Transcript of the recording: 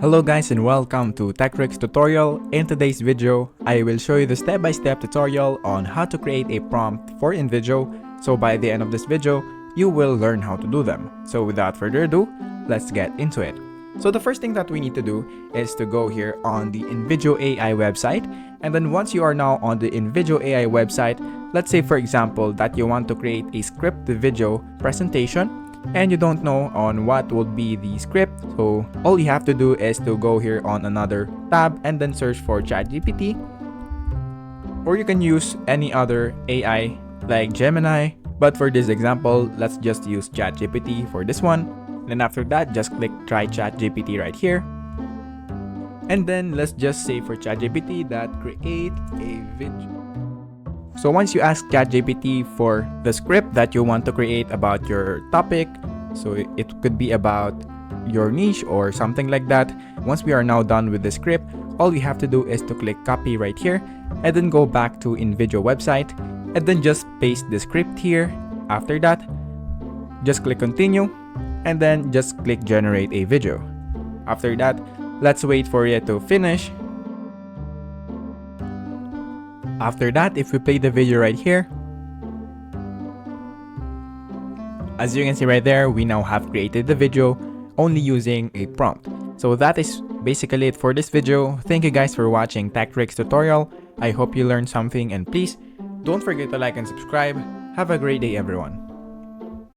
Hello guys and welcome to TechRick's tutorial. In today's video, I will show you the step-by-step tutorial on how to create a prompt for Invideo. So by the end of this video, you will learn how to do them. So without further ado, let's get into it. So the first thing that we need to do is to go here on the Invideo AI website. And then once you are now on the Invideo AI website, let's say for example that you want to create a script video presentation and you don't know on what would be the script. So all you have to do is to go here on another tab and then search for ChatGPT, or you can use any other AI like Gemini, but for this example let's just use ChatGPT for this one. Then after that, just click try ChatGPT right here, and then let's just say for ChatGPT that create a video. So once you ask ChatGPT for the script that you want to create about your topic, so it could be about your niche or something like that. Once we are now done with the script, all you have to do is to click copy right here and then go back to Invideo website and then just paste the script here. After that, just click continue and then just click generate a video. After that, let's wait for it to finish. After that, if we play the video right here, as you can see right there, we now have created the video only using a prompt. So that is basically it for this video. Thank you guys for watching TechRick's tutorial. I hope you learned something, and please don't forget to like and subscribe. Have a great day everyone.